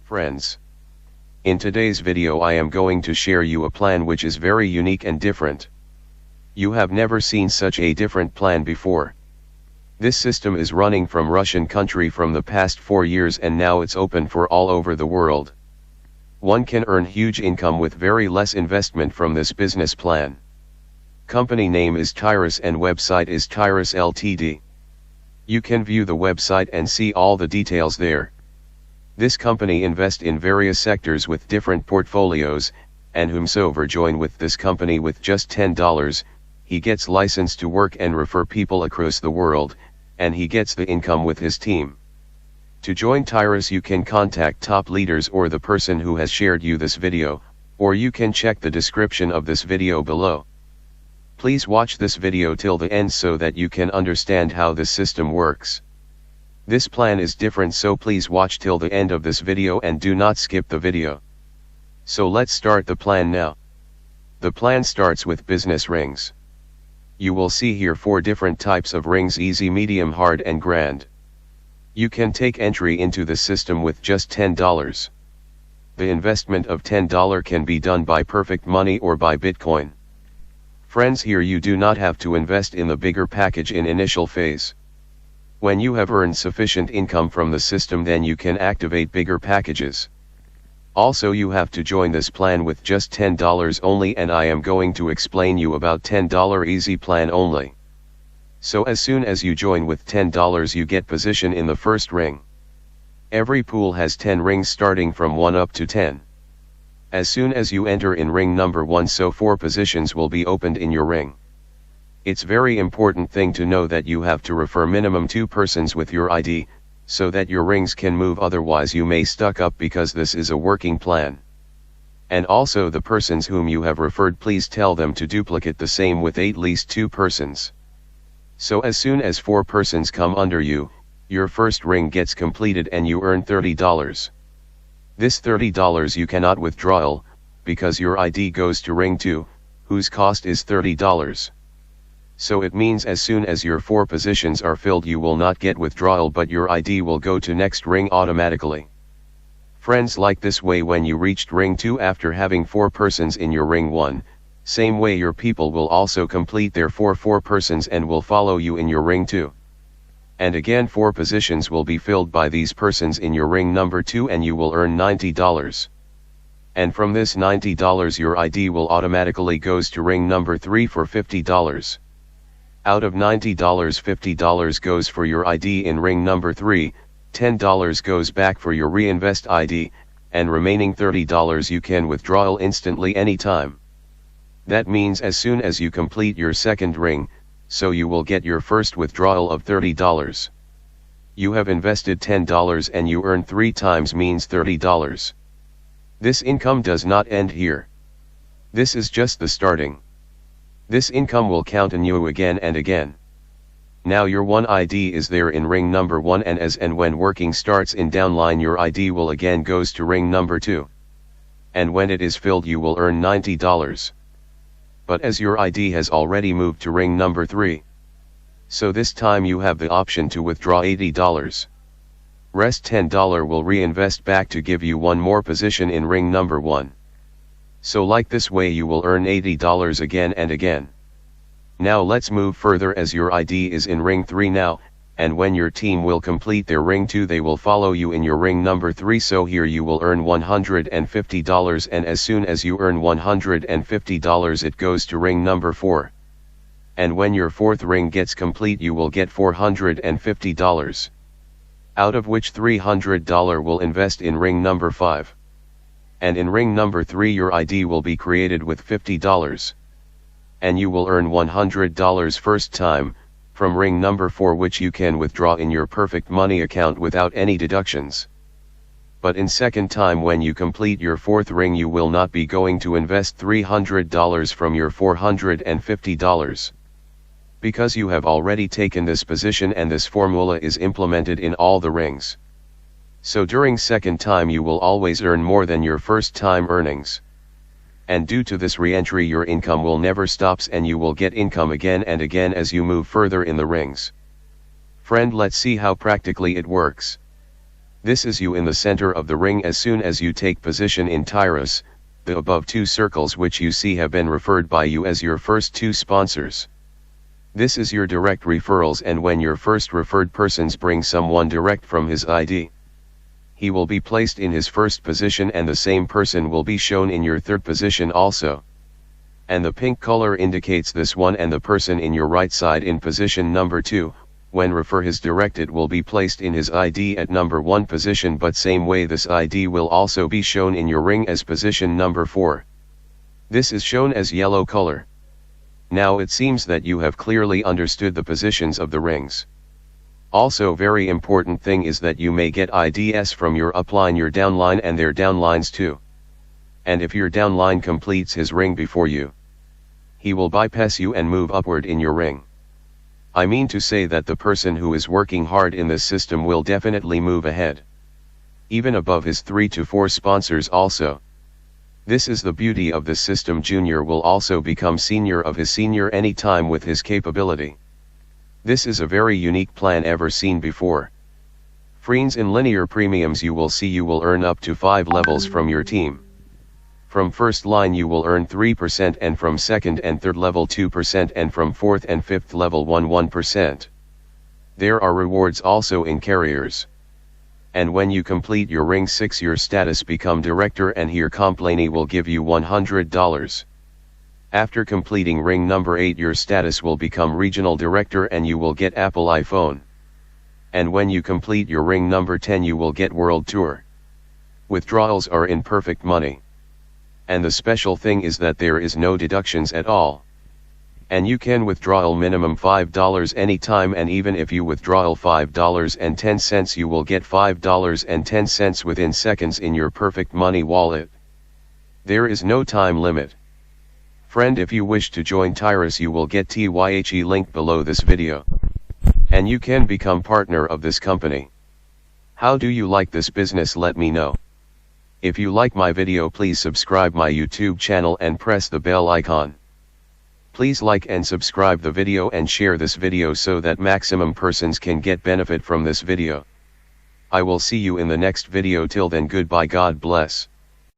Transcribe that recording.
Friends, in today's video I am going to share you a plan which is very unique and different. You have never seen such a different plan before. This system is running from Russian country from the past 4 years and now it's open for all over the world. One can earn huge income with very less investment from this business plan. Company name is Tyrus and website is Tyrus Ltd. You can view the website and see all the details there. This company invest in various sectors with different portfolios, and whomsoever join with this company with just $10, he gets license to work and refer people across the world, and he gets the income with his team. To join Tyrus you can contact top leaders or the person who has shared you this video, or you can check the description of this video below. Please watch this video till the end so that you can understand how this system works. This plan is different, so please watch till the end of this video and do not skip the video. So let's start the plan now. The plan starts with business rings. You will see here 4 different types of rings: easy, medium, hard and grand. You can take entry into the system with just $10. The investment of $10 can be done by Perfect Money or by Bitcoin. Friends, here you do not have to invest in the bigger package in initial phase. When you have earned sufficient income from the system, then you can activate bigger packages. Also, you have to join this plan with just $10 only, and I am going to explain you about $10 easy plan only. So as soon as you join with $10 you get position in the first ring. Every pool has 10 rings starting from 1 up to 10. As soon as you enter in ring number 1, so 4 positions will be opened in your ring. It's very important thing to know that you have to refer minimum 2 persons with your ID, so that your rings can move, otherwise you may stuck up, because this is a working plan. And also the persons whom you have referred, please tell them to duplicate the same with at least 2 persons. So as soon as 4 persons come under you, your first ring gets completed and you earn $30. This $30 you cannot withdraw, because your ID goes to ring 2, whose cost is $30. So it means as soon as your 4 positions are filled you will not get withdrawal, but your ID will go to next ring automatically. Friends, like this way, when you reached ring 2 after having 4 persons in your ring 1, same way your people will also complete their 4 persons and will follow you in your ring 2. And again 4 positions will be filled by these persons in your ring number 2 and you will earn $90. And from this $90 your ID will automatically goes to ring number 3 for $50. Out of $90, $50 goes for your ID in ring number 3, $10 goes back for your reinvest ID, and remaining $30 you can withdraw instantly anytime. That means as soon as you complete your second ring, so you will get your first withdrawal of $30. You have invested $10 and you earn 3 times, means $30. This income does not end here. This is just the starting. This income will continue again and again. Now your 1 ID is there in ring number 1, and when working starts in downline your ID will again goes to ring number 2. And when it is filled you will earn $90. But as your ID has already moved to ring number 3. So this time you have the option to withdraw $80. Rest $10 will reinvest back to give you 1 more position in ring number 1. So like this way you will earn $80 again and again. Now let's move further, as your ID is in ring 3 now, and when your team will complete their ring 2 they will follow you in your ring number 3, so here you will earn $150, and as soon as you earn $150 it goes to ring number 4. And when your 4th ring gets complete you will get $450. Out of which $300 will invest in ring number 5. And in ring number 3 your ID will be created with $50. And you will earn $100 first time, from ring number 4, which you can withdraw in your Perfect Money account without any deductions. But in second time, when you complete your 4th ring, you will not be going to invest $300 from your $450. Because you have already taken this position and this formula is implemented in all the rings. So during second time you will always earn more than your first time earnings. And due to this re-entry your income will never stops and you will get income again and again as you move further in the rings. Friend, let's see how practically it works. This is you in the center of the ring. As soon as you take position in Tyrus, the above 2 circles which you see have been referred by you as your first 2 sponsors. This is your direct referrals, and when your first referred persons bring someone direct from his ID, he will be placed in his first position and the same person will be shown in your third position also. And the pink color indicates this one, and the person in your right side in position number 2, when refer his direct, it will be placed in his ID at number 1 position, but same way this ID will also be shown in your ring as position number 4. This is shown as yellow color. Now it seems that you have clearly understood the positions of the rings. Also very important thing is that you may get IDs from your upline, your downline and their downlines too. And if your downline completes his ring before you, he will bypass you and move upward in your ring. I mean to say that the person who is working hard in this system will definitely move ahead, even above his 3 to 4 sponsors also. This is the beauty of this system. Junior will also become senior of his senior anytime with his capability. This is a very unique plan ever seen before. Friends, in linear premiums you will see you will earn up to 5 levels from your team. From first line you will earn 3%, and from second and third level 2%, and from fourth and fifth level 1%. There are rewards also in carriers. And when you complete your ring 6 your status become director, and here company will give you $100. After completing ring number 8 your status will become regional director and you will get Apple iPhone. And when you complete your ring number 10 you will get world tour. Withdrawals are in perfect money. And the special thing is that there is no deductions at all. And you can withdraw minimum $5 anytime, and even if you withdraw $5.10 you will get $5.10 within seconds in your perfect money wallet. There is no time limit. Friend, if you wish to join Tyrus you will get TYHE link below this video. And you can become partner of this company. How do you like this business? Let me know. If you like my video please subscribe my YouTube channel and press the bell icon. Please like and subscribe the video and share this video so that maximum persons can get benefit from this video. I will see you in the next video. Till then, goodbye. God bless.